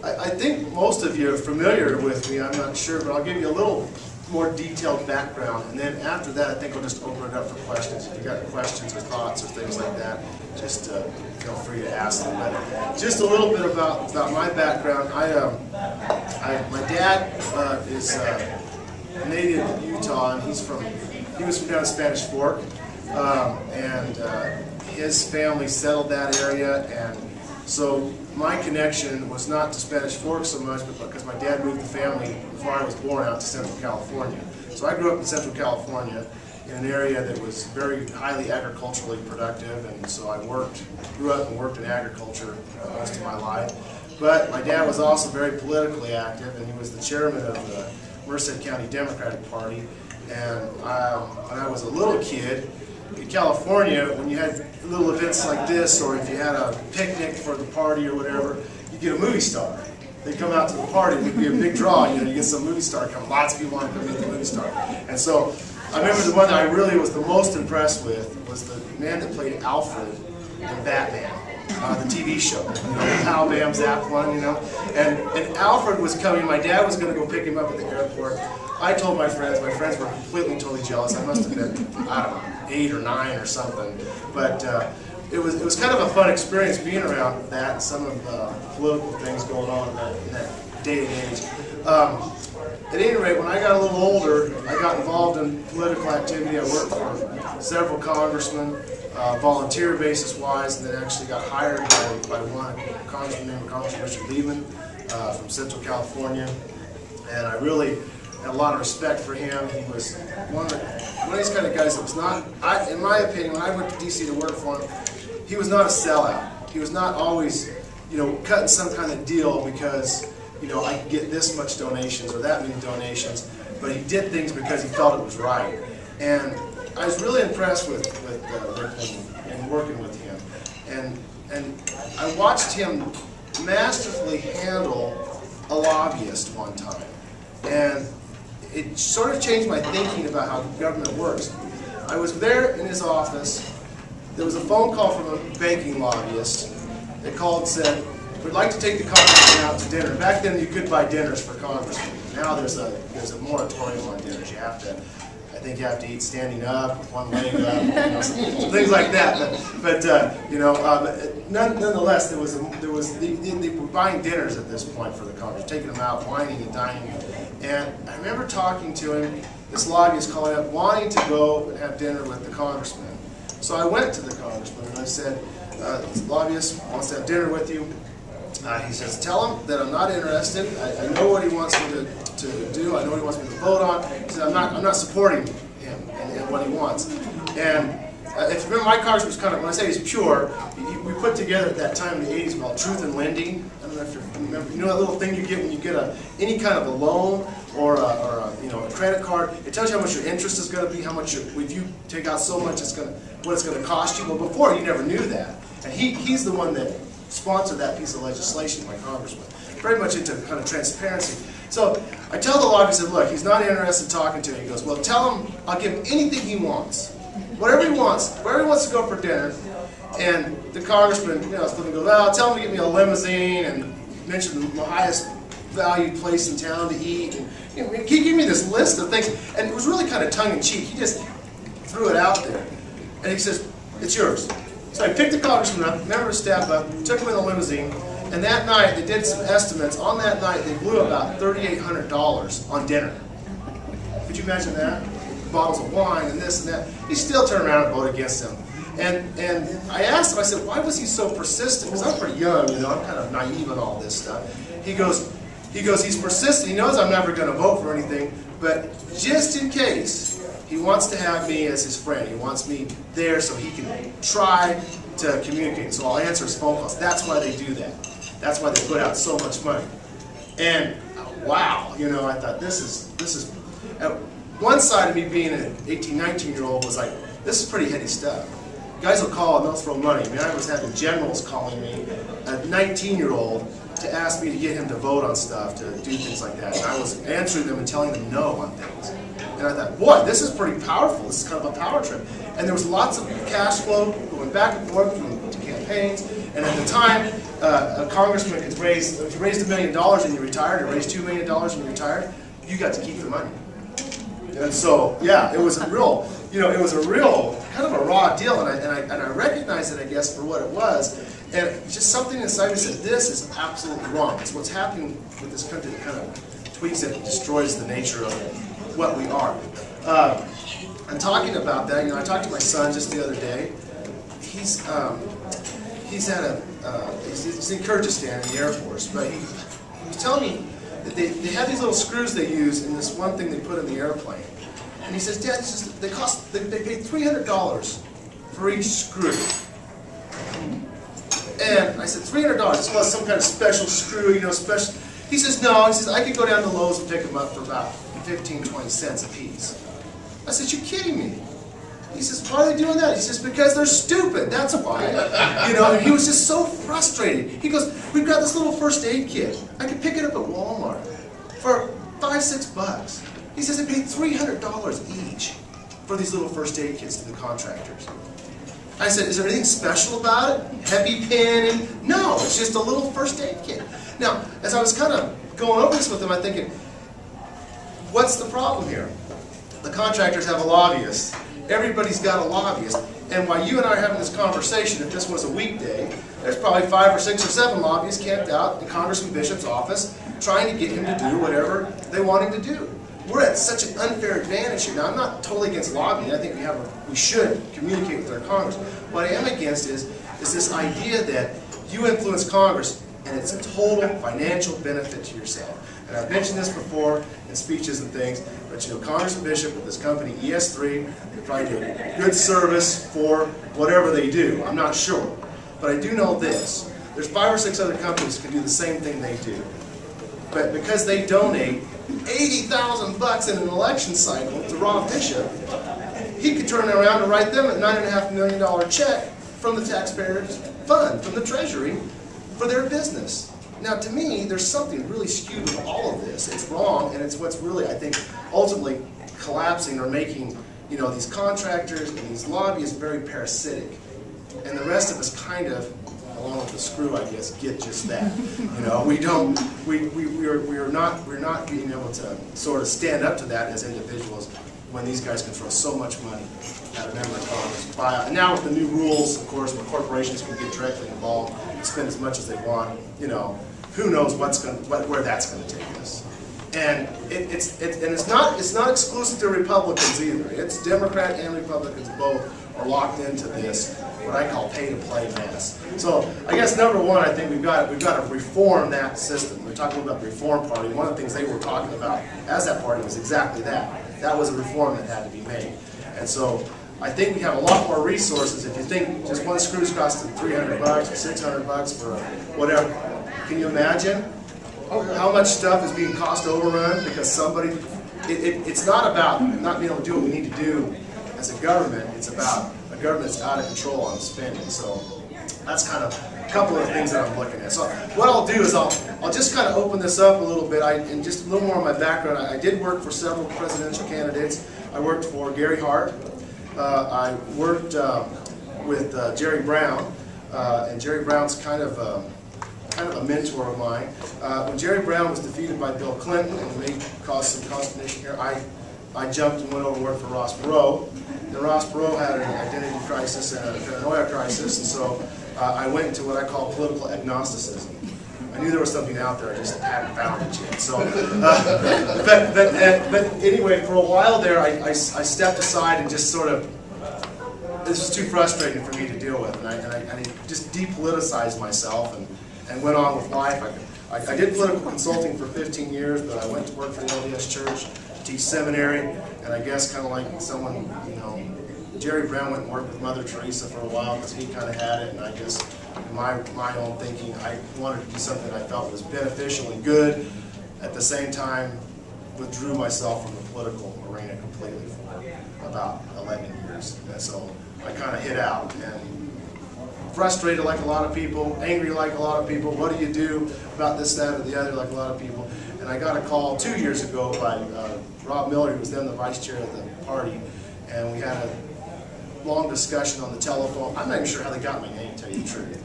I think most of you are familiar with me, I'm not sure, but I'll give you a little more detailed background, and then after that I think we'll just open it up for questions. If you got questions or thoughts or things like that, just feel free to ask them. But just a little bit about my background. My dad is native of Utah, and he was from down in Spanish Fork, and his family settled that area, and so my connection was not to Spanish Fork so much, but because my dad moved the family before I was born out to Central California. So I grew up in Central California in an area that was very highly agriculturally productive, and so I grew up and worked in agriculture most of my life. But my dad was also very politically active, and he was the chairman of the Merced County Democratic Party. And when I was a little kid, in California, when you had little events like this, or if you had a picnic for the party or whatever, you get a movie star. They come out to the party, it would be a big draw, you get some movie star come. Lots of people want to come meet the movie star. And so, I remember the one that I really was the most impressed with was the man that played Alfred in Batman, the TV show. Hal Bam Zap one, And Alfred was coming, my dad was going to go pick him up at the airport. I told my friends were completely and totally jealous. I must have been, I don't know, 8 or 9 or something. But it was kind of a fun experience being around that and some of the political things going on in that day and age. At any rate, when I got a little older, I got involved in political activity. I worked for several congressmen, volunteer basis wise, and then actually got hired by one congressman named Congressman Richard Lehman from Central California. And I really had a lot of respect for him. He was one of these kind of guys that was not, in my opinion, when I went to D.C. to work for him, he was not a sellout. He was not always, cutting some kind of deal because, I could get this much donations or that many donations, but he did things because he felt it was right. And I was really impressed with Rick and working with him. And I watched him masterfully handle a lobbyist one time. And it sort of changed my thinking about how government works. I was there in his office. There was a phone call from a banking lobbyist. They called and said, "We'd like to take the congressman out to dinner." Back then you could buy dinners for congressmen. Now there's a moratorium on dinners. I think you have to eat standing up, with one leg up, some things like that. But nonetheless, they were buying dinners at this point for the Congress, taking them out, wining and dining. And I remember talking to him, this lobbyist calling up, wanting to go and have dinner with the congressman. So I went to the congressman and I said, "This lobbyist wants to have dinner with you." He says, "Tell him that I'm not interested. I know what he wants me to do. I know what he wants me to vote on." He said, I'm not supporting him and what he wants. And if you remember, my Congress was kind of, when I say he's pure, we put together at that time in the 80s called Truth in Lending. I don't know if you remember. You know that little thing you get when you get any kind of a loan or a credit card? It tells you how much your interest is going to be, how much if you take out so much, what it's going to cost you. Well, before you never knew that. And he's the one that sponsored that piece of legislation, my congressman. Very much into kind of transparency. So I tell the lobbyist, "Look, he's not interested in talking to me." He goes, "Well, tell him I'll give him anything he wants. Whatever he wants. Wherever he wants to go for dinner." And the congressman, goes, "Well, tell him to get me a limousine and mention the highest valued place in town to eat." And he gave me this list of things, and it was really kind of tongue-in-cheek. He just threw it out there. And he says, "It's yours." So I picked the congressman up, member of staff up, took him in the limousine, and that night they did some estimates. On that night they blew about $3,800 on dinner. Could you imagine that? Bottles of wine and this and that. He still turned around and voted against him. And I asked him, I said, "Why was he so persistent?" Because I'm pretty young, I'm kind of naive on all this stuff. He goes, he's persistent. He knows I'm never going to vote for anything, but just in case, he wants to have me as his friend. He wants me there so he can try to communicate. So I'll answer his phone calls. That's why they do that. That's why they put out so much money. And wow, I thought this is. One side of me being an 18, 19-year-old was like, this is pretty heady stuff. Guys will call and they'll throw money. I was having generals calling me, a 19-year-old, to ask me to get him to vote on stuff, to do things like that. And I was answering them and telling them no on things. And I thought, boy, this is pretty powerful. This is kind of a power trip. And there was lots of cash flow going back and forth between campaigns. And at the time, a congressman could raise, if you raised $1 million and you retired, or raised $2 million and you retired, you got to keep the money. And so, yeah, it was a real, it was a real kind of a raw deal, and I recognized it, I guess, for what it was. And just something inside me said, this is absolutely wrong. It's what's happening with this country that kind of tweaks it and destroys the nature of what we are. And talking about that, I talked to my son just the other day. He's at he's in Kyrgyzstan in the Air Force, but he was telling me that they have these little screws they use in this one thing they put in the airplane. And he says, Dad, they paid $300 for each screw. And I said, $300, this was some kind of special screw, special. He says, no, he says, I could go down to Lowe's and pick them up for about 15, 20 cents a piece. I said, you're kidding me. He says, why are they doing that? He says, because they're stupid, that's why. And he was just so frustrated. He goes, we've got this little first aid kit. I could pick it up at Walmart for $5, $6. He says, they paid $300 each for these little first aid kits to the contractors. I said, is there anything special about it? Heavy pin? No, it's just a little first aid kit. Now, as I was kind of going over this with him, I'm thinking, what's the problem here? The contractors have a lobbyist. Everybody's got a lobbyist. And while you and I are having this conversation, if this was a weekday, there's probably 5 or 6 or 7 lobbyists camped out in Congressman Bishop's office trying to get him to do whatever they want him to do. We're at such an unfair advantage here. Now, I'm not totally against lobbying. I think we should communicate with our Congress. What I am against is this idea that you influence Congress and it's a total financial benefit to yourself. And I've mentioned this before in speeches and things, but Congressman Bishop with this company, ES3, they probably do a good service for whatever they do. I'm not sure. But I do know this. There's 5 or 6 other companies that can do the same thing they do. But because they donate $80,000 in an election cycle to Rob Bishop, he could turn around and write them a $9.5 million check from the taxpayers' fund, from the Treasury, for their business. Now, to me, there's something really skewed with all of this. It's wrong, and it's what's really, I think, ultimately collapsing or making, these contractors and these lobbyists very parasitic. And the rest of us kind of, along with the screw, I guess, get just that. We're not being able to sort of stand up to that as individuals when these guys can throw so much money at a member of Congress. And now with the new rules, of course, where corporations can get directly involved and spend as much as they want, who knows where that's going to take us. And it's not exclusive to Republicans either. It's Democrat and Republicans both are locked into this, what I call pay-to-play mess. So I guess number one, I think we've got to reform that system. We're talking about the Reform Party. One of the things they were talking about as that party was exactly that. That was a reform that had to be made. And so I think we have a lot more resources. If you think just one screw's costing $300 or $600 for whatever, can you imagine how much stuff is being cost overrun because somebody? It's not about not being able to do what we need to do as a government. It's about a government that's out of control on spending. So that's kind of a couple of the things that I'm looking at. So what I'll do is I'll just kind of open this up a little bit and just a little more on my background. I did work for several presidential candidates. I worked for Gary Hart. I worked with Jerry Brown, and Jerry Brown's kind of a mentor of mine. When Jerry Brown was defeated by Bill Clinton, and it may cause some consternation here, I jumped and went over and worked for Ross Perot. And Ross Perot had an identity crisis and a paranoia crisis, and so I went into what I call political agnosticism. I knew there was something out there, I just hadn't found it yet. So, but anyway, for a while there, I stepped aside and just sort of, this was too frustrating for me to deal with, and I just depoliticized myself and went on with life. I did political consulting for 15 years, but I went to work for the LDS Church, teach seminary, and I guess kind of like someone, Jerry Brown went and worked with Mother Teresa for a while because he kind of had it, and I guess in my own thinking, I wanted to do something I felt was beneficial and good. At the same time, withdrew myself from the political arena completely for about 11 years. And so I kind of hit out and frustrated like a lot of people, angry like a lot of people. What do you do about this, that, or the other like a lot of people? And I got a call 2 years ago by Rob Miller, who was then the vice chair of the party, and we had a long discussion on the telephone. I'm not even sure how they got my name, to tell you the truth.